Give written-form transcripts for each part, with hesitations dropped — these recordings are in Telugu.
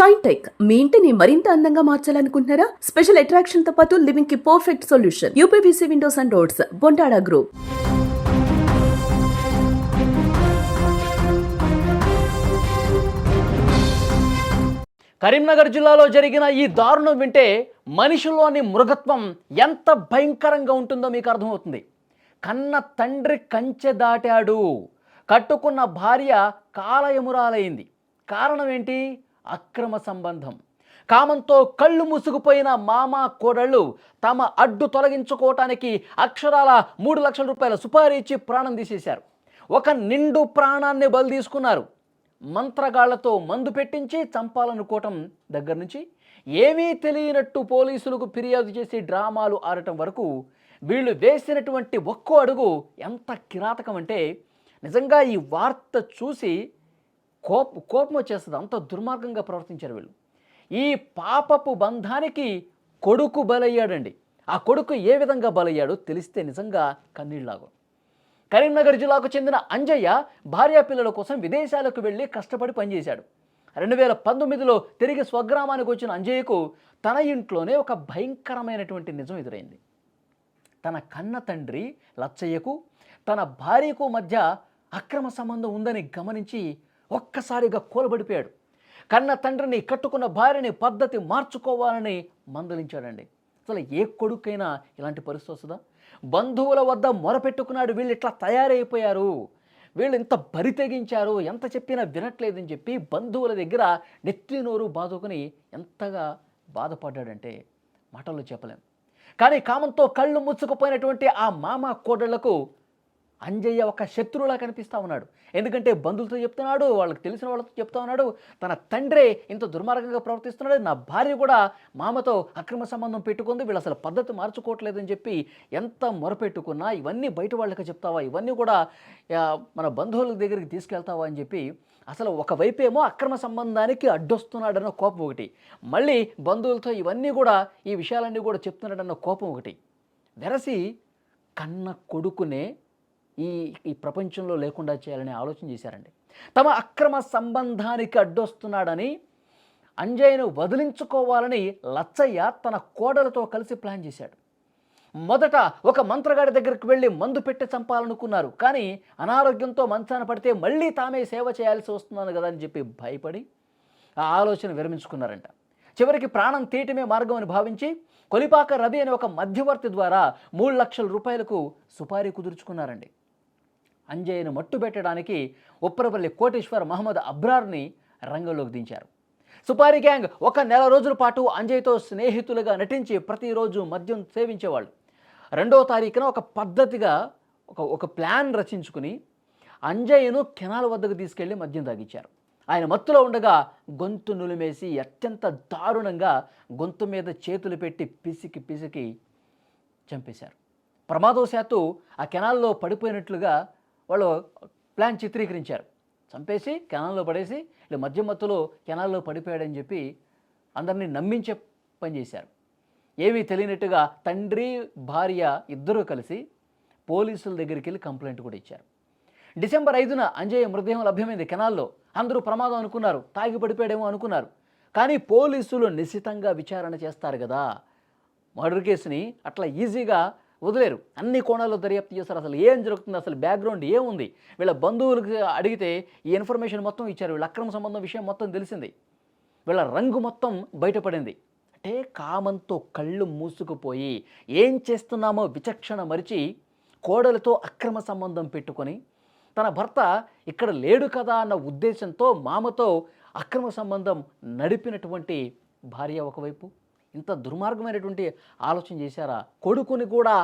షైన్ టెక్ మీ ఇంటిని మరింత అందంగా మార్చాలనుకుంటున్నారా? స్పెషల్ అట్రాక్షన్ తో పాటు లివింగ్ కి perfect solution. UPVC windows and doors, Bontada group. Karimnagar జిల్లాలో జరిగిన ఈ దారుణం వింటే మనిషిలోని మృగత్వం ఎంత భయంకరంగా ఉంటుందో మీకు అర్థమవుతుంది. కన్న తండ్రి కంచె దాటాడు, కట్టుకున్న భార్య కాలయమురాలైంది. కారణం ఏంటి? అక్రమ సంబంధం. కామంతో కళ్ళు మూసుకుపోయిన మామ కోడళ్ళు తమ అడ్డు తొలగించుకోవటానికి అక్షరాల 3 లక్షల రూపాయల సుపారీ ఇచ్చి ప్రాణం తీసేశారు. ఒక నిండు ప్రాణాన్ని బలి తీసుకున్నారు. మంత్రగాళ్లతో మందు పెట్టించి చంపాలనుకోవటం దగ్గర నుంచి ఏమీ తెలియనట్టు పోలీసులకు ఫిర్యాదు చేసి డ్రామాలు ఆడటం వరకు వీళ్ళు వేసినటువంటి ఒక్కో అడుగు ఎంత కిరాతకం అంటే నిజంగా ఈ వార్త చూసి కోపం వచ్చేస్తుంది. అంత దుర్మార్గంగా ప్రవర్తించారు వీళ్ళు. ఈ పాపపు బంధానికి కొడుకు బలయ్యాడండి. ఆ కొడుకు ఏ విధంగా బలయ్యాడో తెలిస్తే నిజంగా కన్నీళ్ళలాగు. కరీంనగర్ జిల్లాకు చెందిన అంజయ్య భార్యా పిల్లల కోసం విదేశాలకు వెళ్ళి కష్టపడి పనిచేశాడు. 2019లో తిరిగి స్వగ్రామానికి వచ్చిన అంజయ్యకు తన ఇంట్లోనే ఒక భయంకరమైనటువంటి నిజం ఎదురైంది. తన కన్న తండ్రి లచ్చయ్యకు తన భార్యకు మధ్య అక్రమ సంబంధం ఉందని గమనించి ఒక్కసారిగా కూలబడిపోయాడు. కన్న తండ్రిని, కట్టుకున్న భార్యని పద్ధతి మార్చుకోవాలని మందలించాడండి. అసలు ఏ కొడుకైనా ఇలాంటి పరిస్థితి వస్తుందా? బంధువుల వద్ద మొరపెట్టుకున్నాడు. వీళ్ళు ఇట్లా తయారైపోయారు, వీళ్ళు ఇంత బరి తెగించారు, ఎంత చెప్పినా వినట్లేదని చెప్పి బంధువుల దగ్గర నెత్తి నోరు బాదుకుని ఎంతగా బాధపడ్డాడంటే మాటల్లో చెప్పలేం. కానీ కామంతో కళ్ళు ముచ్చుకుపోయినటువంటి ఆ మామ కోడళ్లకు అంజయ్య ఒక శత్రువులా కనిపిస్తూ ఉన్నాడు. ఎందుకంటే బంధువులతో చెప్తున్నాడు, వాళ్ళకి తెలిసిన వాళ్ళతో చెప్తా ఉన్నాడు, తన తండ్రే ఇంత దుర్మార్గంగా ప్రవర్తిస్తున్నాడు, నా భార్య కూడా మామతో అక్రమ సంబంధం పెట్టుకుంది, వీళ్ళు అసలు పద్ధతి మార్చుకోవట్లేదని చెప్పి ఎంత మొరపెట్టుకున్నా ఇవన్నీ బయట వాళ్ళకి చెప్తావా, ఇవన్నీ కూడా మన బంధువుల దగ్గరికి తీసుకెళ్తావా అని చెప్పి అసలు ఒకవైపేమో అక్రమ సంబంధానికి అడ్డొస్తున్నాడన్న కోపం ఒకటి, మళ్ళీ బంధువులతో ఇవన్నీ కూడా ఈ విషయాలన్నీ కూడా చెప్తున్నాడన్న కోపం ఒకటి. వెరసి కన్న కొడుకునే ఈ ప్రపంచంలో లేకుండా చేయాలని ఆలోచన చేశారండి. తమ అక్రమ సంబంధానికి అడ్డొస్తున్నాడని అంజయ్యను వదిలించుకోవాలని లచ్చయ్య తన కోడలతో కలిసి ప్లాన్ చేశాడు. మొదట ఒక మంత్రగాడి దగ్గరికి వెళ్ళి మందు పెట్టి చంపాలనుకున్నారు. కానీ అనారోగ్యంతో మంచాన పడితే మళ్ళీ తామే సేవ చేయాల్సి వస్తున్నాను కదా అని చెప్పి భయపడి ఆ ఆలోచన విరమించుకున్నారంట. చివరికి ప్రాణం తీయటమే మార్గం అని భావించి కొలిపాక రవి అనే ఒక మధ్యవర్తి ద్వారా 3 లక్షల రూపాయలకు సుపారీ కుదుర్చుకున్నారండి. అంజయ్యను మట్టుబెట్టడానికి ఉప్పరపల్లి కోటేశ్వర్ మహమ్మద్ అబ్రార్ని రంగంలోకి దించారు. సుపారీ గ్యాంగ్ 1 నెల రోజుల పాటు అంజయ్యతో స్నేహితులుగా నటించి ప్రతిరోజు మద్యం సేవించేవాళ్ళు. 2వ తారీఖున ఒక పద్ధతిగా ఒక ప్లాన్ రచించుకుని అంజయ్యను కెనాల్ వద్దకు తీసుకెళ్లి మద్యం తాగించారు. ఆయన మత్తులో ఉండగా గొంతు నులిమేసి అత్యంత దారుణంగా గొంతు మీద చేతులు పెట్టి పిసికి చంపేశారు. ప్రమాదవశాత్తు ఆ కెనాల్లో పడిపోయినట్లుగా వాళ్ళు ప్లాన్ చిత్రీకరించారు. చంపేసి కెనాల్లో పడేసి ఇలా మద్యం మత్తులో కెనాల్లో పడిపోయాడని చెప్పి అందరినీ నమ్మించే పని చేశారు. ఏమీ తెలియనట్టుగా తండ్రి భార్య ఇద్దరూ కలిసి పోలీసుల దగ్గరికి వెళ్ళి కంప్లైంట్ కూడా ఇచ్చారు. డిసెంబర్ 5న అంజయ్య మృతదేహం లభ్యమైంది కెనాల్లో. అందరూ ప్రమాదం అనుకున్నారు, తాగి పడిపోయాడేమో అనుకున్నారు. కానీ పోలీసులు నిశితంగా విచారణ చేస్తారు కదా, మర్డర్ కేసుని అట్లా ఈజీగా వదిలేరు. అన్ని కోణాల్లో దర్యాప్తు చేస్తారు. అసలు ఏం జరుగుతుంది, అసలు బ్యాక్గ్రౌండ్ ఏముంది, వీళ్ళ బంధువులకు అడిగితే ఈ ఇన్ఫర్మేషన్ మొత్తం ఇచ్చారు. వీళ్ళ అక్రమ సంబంధం విషయం మొత్తం తెలిసింది, వీళ్ళ రంగు మొత్తం బయటపడింది. అంటే కామంతో కళ్ళు మూసుకుపోయి ఏం చేస్తున్నామో విచక్షణ మరిచి కోడలతో అక్రమ సంబంధం పెట్టుకొని తన భర్త ఇక్కడ లేడు కదా అన్న ఉద్దేశంతో మామతో అక్రమ సంబంధం నడిపినటువంటి భార్య ఒకవైపు ఇంత దుర్మార్గమైనటువంటి ఆలోచన చేశారా? కొడుకుని కూడా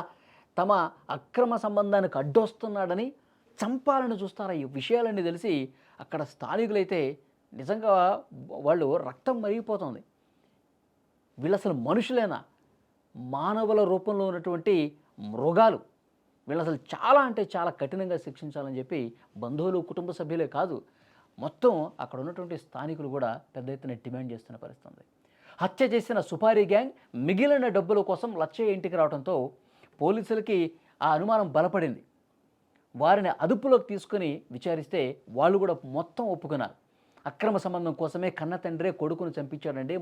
తమ అక్రమ సంబంధానికి అడ్డొస్తున్నాడని చంపాలని చూస్తారా? ఈ విషయాలన్నీ తెలిసి అక్కడ స్థానికులైతే నిజంగా వాళ్ళు రక్తం మరిగిపోతుంది. వీళ్ళు అసలు మనుషులేనా? మానవుల రూపంలో ఉన్నటువంటి మృగాలు. వీళ్ళు అసలు చాలా అంటే చాలా కఠినంగా శిక్షించాలని చెప్పి బంధువులు, కుటుంబ సభ్యులే కాదు, మొత్తం అక్కడ ఉన్నటువంటి స్థానికులు కూడా పెద్ద ఎత్తున డిమాండ్ చేస్తున్న పరిస్థితి. హత్య చేసిన సుపారీ గ్యాంగ్ మిగిలిన డబ్బుల కోసం లచ్చయ్య ఇంటికి రావడంతో పోలీసులకి ఆ అనుమానం బలపడింది. వారిని అదుపులోకి తీసుకుని విచారిస్తే వాళ్ళు కూడా మొత్తం ఒప్పుకున్నారు. అక్రమ సంబంధం కోసమే కన్న తండ్రే కొడుకును చంపించాడండి,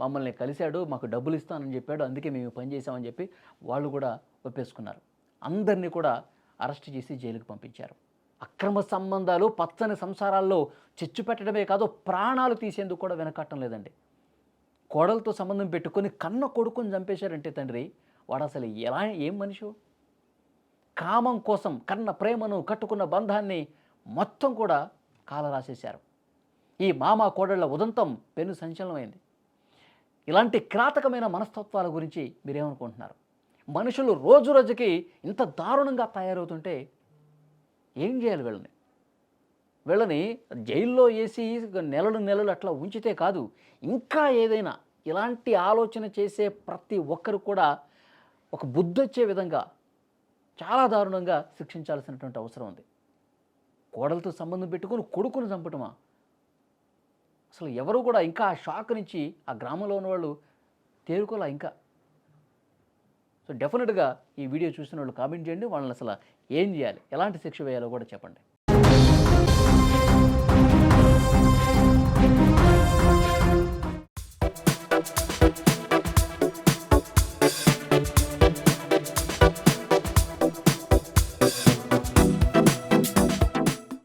మమ్మల్ని కలిశాడు, మాకు డబ్బులు ఇస్తానని చెప్పాడు, అందుకే మేము పని చేశామని చెప్పి వాళ్ళు కూడా ఒప్పేసుకున్నారు. అందరినీ కూడా అరెస్ట్ చేసి జైలుకు పంపించారు. అక్రమ సంబంధాలు పచ్చని సంసారాల్లో చిచ్చు పెట్టడమే కాదు, ప్రాణాలు తీసేందుకు కూడా వెనకట్టం లేదండి. కోడలతో సంబంధం పెట్టుకొని కన్న కొడుకుని చంపేశారంటే తండ్రి, వాడు అసలు ఏం మనిషి? కామం కోసం కన్న ప్రేమను, కట్టుకున్న బంధాన్ని మొత్తం కూడా కాలరాసేశారు. ఈ మామ కోడళ్ల ఉదంతం పెను సంచలనమైంది. ఇలాంటి కిరాతకమైన మనస్తత్వాల గురించి మీరేమనుకుంటున్నారు? మనుషులు రోజు రోజుకి ఇంత దారుణంగా తయారవుతుంటే ఏం చేయాలి? వీళ్ళని జైల్లో వేసి నెలలు అట్లా ఉంచితే కాదు, ఇంకా ఏదైనా ఇలాంటి ఆలోచన చేసే ప్రతి ఒక్కరు కూడా ఒక బుద్ధొచ్చే విధంగా చాలా దారుణంగా శిక్షించాల్సినటువంటి అవసరం ఉంది. కోడలతో సంబంధం పెట్టుకుని కొడుకును చంపటమా? అసలు ఎవరు కూడా ఇంకా ఆ షాక్ నుంచి ఆ గ్రామంలో ఉన్నవాళ్ళు తేరుకోలే ఇంకా. సో డెఫినెట్గా ఈ వీడియో చూసిన వాళ్ళు కామెంట్ చేయండి. వాళ్ళని అసలు ఏం చేయాలి, ఎలాంటి శిక్ష వేయాలో కూడా చెప్పండి.